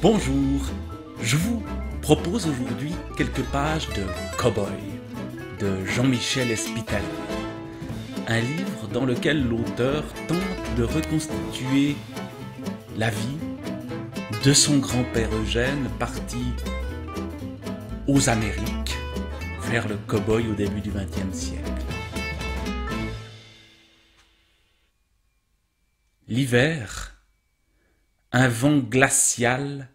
Bonjour, je vous propose aujourd'hui quelques pages de Cowboy de Jean-Michel Espitalier, un livre dans lequel l'auteur tente de reconstituer la vie de son grand-père Eugène parti aux Amériques vers le cow-boy au début du XXe siècle. L'hiver, un vent glacial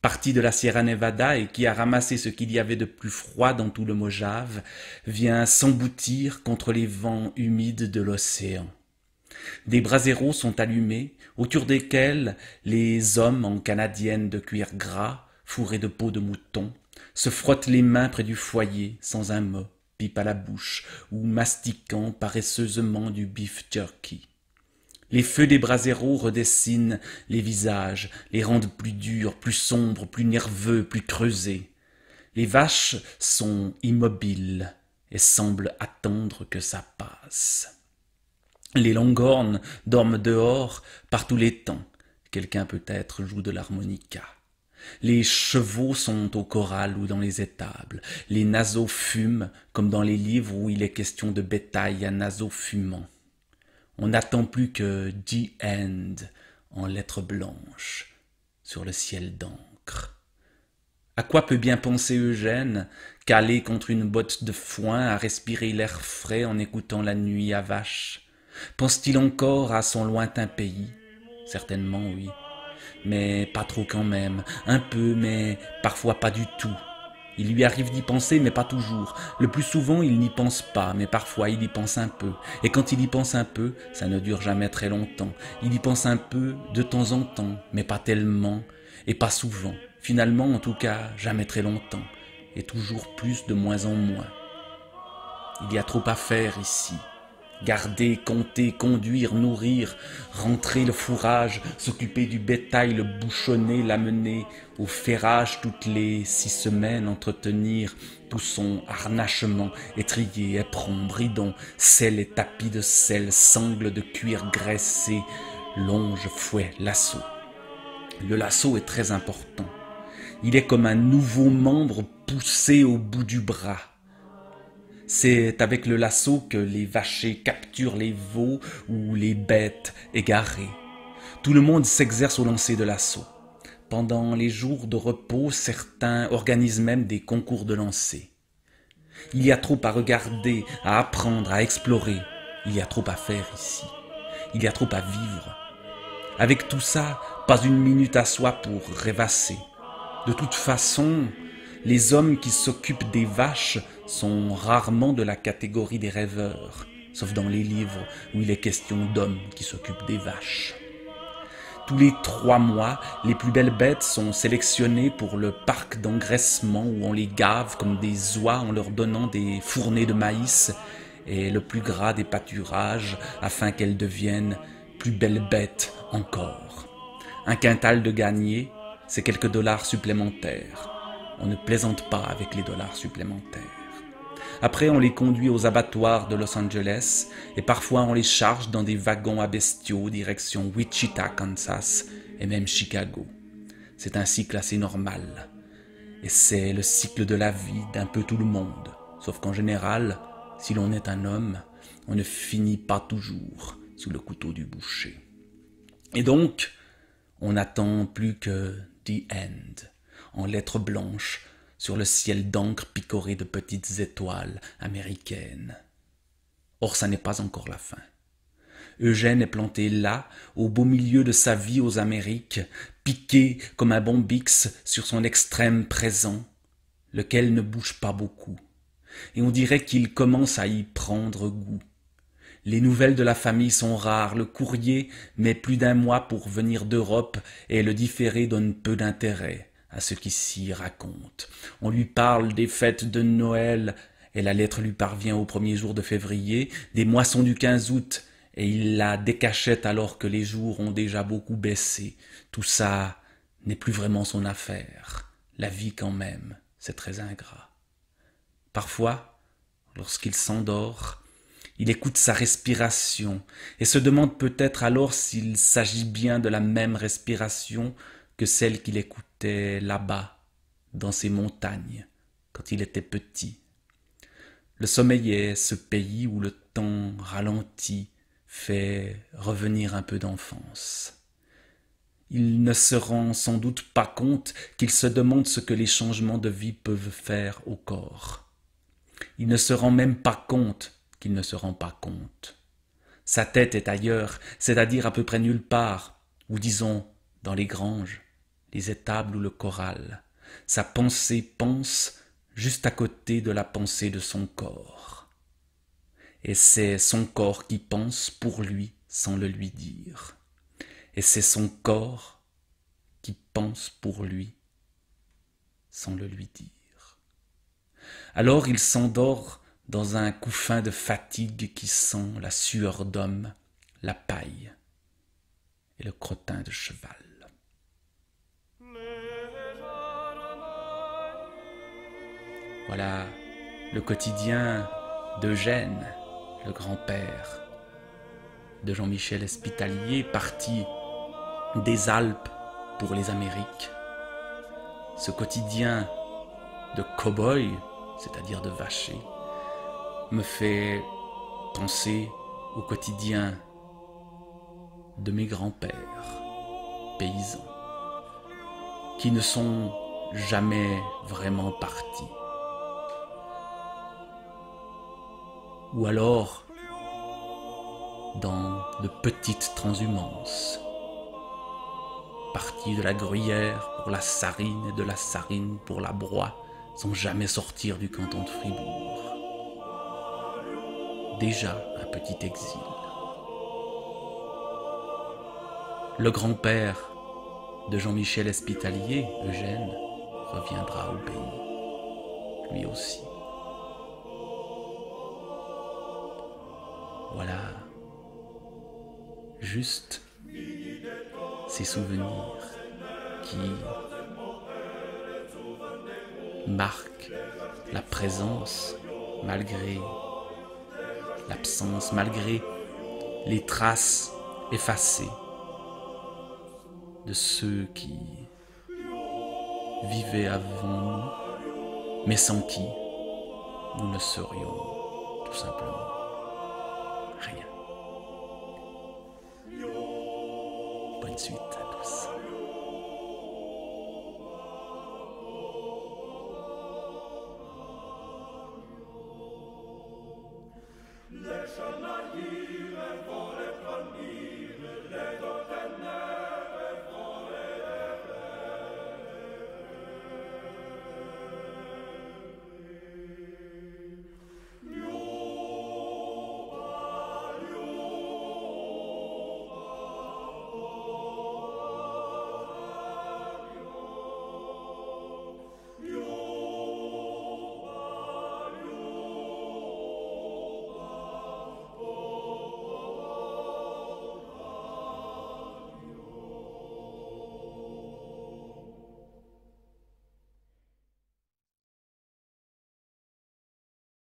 parti de la Sierra Nevada et qui a ramassé ce qu'il y avait de plus froid dans tout le Mojave, vient s'emboutir contre les vents humides de l'océan. Des braseros sont allumés, autour desquels les hommes en canadiennes de cuir gras, fourrés de peau de mouton, se frottent les mains près du foyer, sans un mot, pipe à la bouche, ou mastiquant paresseusement du beef jerky. Les feux des braseros redessinent les visages, les rendent plus durs, plus sombres, plus nerveux, plus creusés. Les vaches sont immobiles et semblent attendre que ça passe. Les longhorns dorment dehors par tous les temps. Quelqu'un peut-être joue de l'harmonica. Les chevaux sont au corral ou dans les étables. Les naseaux fument comme dans les livres où il est question de bétail à naseaux fumants. On n'attend plus que « The End » en lettres blanches sur le ciel d'encre. À quoi peut bien penser Eugène, calé contre une botte de foin à respirer l'air frais en écoutant la nuit à vache? Pense-t-il encore à son lointain pays? Certainement oui, mais pas trop quand même, un peu, mais parfois pas du tout. Il lui arrive d'y penser, mais pas toujours. Le plus souvent, il n'y pense pas, mais parfois il y pense un peu. Et quand il y pense un peu, ça ne dure jamais très longtemps. Il y pense un peu de temps en temps, mais pas tellement, et pas souvent. Finalement, en tout cas, jamais très longtemps, et toujours plus de moins en moins. Il y a trop à faire ici. Garder, compter, conduire, nourrir, rentrer le fourrage, s'occuper du bétail, le bouchonner, l'amener au ferrage toutes les 6 semaines, entretenir tout son harnachement, étrier, éperon, bridon, selle et tapis de selle, sangles de cuir graissé, longe, fouet, lasso. Le lasso est très important. Il est comme un nouveau membre poussé au bout du bras. C'est avec le lasso que les vachers capturent les veaux ou les bêtes égarées. Tout le monde s'exerce au lancer de lasso. Pendant les jours de repos, certains organisent même des concours de lancer. Il y a trop à regarder, à apprendre, à explorer. Il y a trop à faire ici. Il y a trop à vivre. Avec tout ça, pas une minute à soi pour rêvasser. De toute façon, les hommes qui s'occupent des vaches sont rarement de la catégorie des rêveurs, sauf dans les livres où il est question d'hommes qui s'occupent des vaches. Tous les 3 mois, les plus belles bêtes sont sélectionnées pour le parc d'engraissement où on les gave comme des oies en leur donnant des fournées de maïs et le plus gras des pâturages afin qu'elles deviennent plus belles bêtes encore. Un quintal de gagné, c'est quelques dollars supplémentaires. On ne plaisante pas avec les dollars supplémentaires. Après, on les conduit aux abattoirs de Los Angeles et parfois on les charge dans des wagons à bestiaux direction Wichita, Kansas et même Chicago. C'est un cycle assez normal. Et c'est le cycle de la vie d'un peu tout le monde. Sauf qu'en général, si l'on est un homme, on ne finit pas toujours sous le couteau du boucher. Et donc, on n'attend plus que The End, en lettres blanches, sur le ciel d'encre picoré de petites étoiles américaines. Or, ça n'est pas encore la fin. Eugène est planté là, au beau milieu de sa vie aux Amériques, piqué comme un bon Bix sur son extrême présent, lequel ne bouge pas beaucoup. Et on dirait qu'il commence à y prendre goût. Les nouvelles de la famille sont rares, le courrier met plus d'1 mois pour venir d'Europe et le différé donne peu d'intérêt à ce qui s'y raconte. On lui parle des fêtes de Noël et la lettre lui parvient au 1er jour de février, des moissons du 15 août et il la décachette alors que les jours ont déjà beaucoup baissé. Tout ça n'est plus vraiment son affaire. La vie quand même, c'est très ingrat. Parfois, lorsqu'il s'endort, il écoute sa respiration et se demande peut-être alors s'il s'agit bien de la même respiration que celle qu'il écoutait était là-bas, dans ces montagnes, quand il était petit. Le sommeil est ce pays où le temps ralenti fait revenir un peu d'enfance. Il ne se rend sans doute pas compte qu'il se demande ce que les changements de vie peuvent faire au corps. Il ne se rend même pas compte qu'il ne se rend pas compte. Sa tête est ailleurs, c'est-à-dire à peu près nulle part, ou disons dans les granges, les étables ou le corral. Sa pensée pense juste à côté de la pensée de son corps. Et c'est son corps qui pense pour lui sans le lui dire. Et c'est son corps qui pense pour lui sans le lui dire. Alors il s'endort dans un couffin de fatigue qui sent la sueur d'homme, la paille et le crottin de cheval. Voilà le quotidien d'Eugène, le grand-père de Jean-Michel Espitalier, parti des Alpes pour les Amériques. Ce quotidien de cow-boy, c'est-à-dire de vacher, me fait penser au quotidien de mes grands-pères, paysans, qui ne sont jamais vraiment partis. Ou alors dans de petites transhumances, partis de la Gruyère pour la Sarine et de la Sarine pour la Broye, sans jamais sortir du canton de Fribourg. Déjà un petit exil. Le grand-père de Jean-Michel Espitalier, Eugène, reviendra au pays, lui aussi. Voilà, juste ces souvenirs qui marquent la présence malgré l'absence, malgré les traces effacées de ceux qui vivaient avant nous, mais sans qui nous ne serions tout simplement rien. Bonne suite à tous.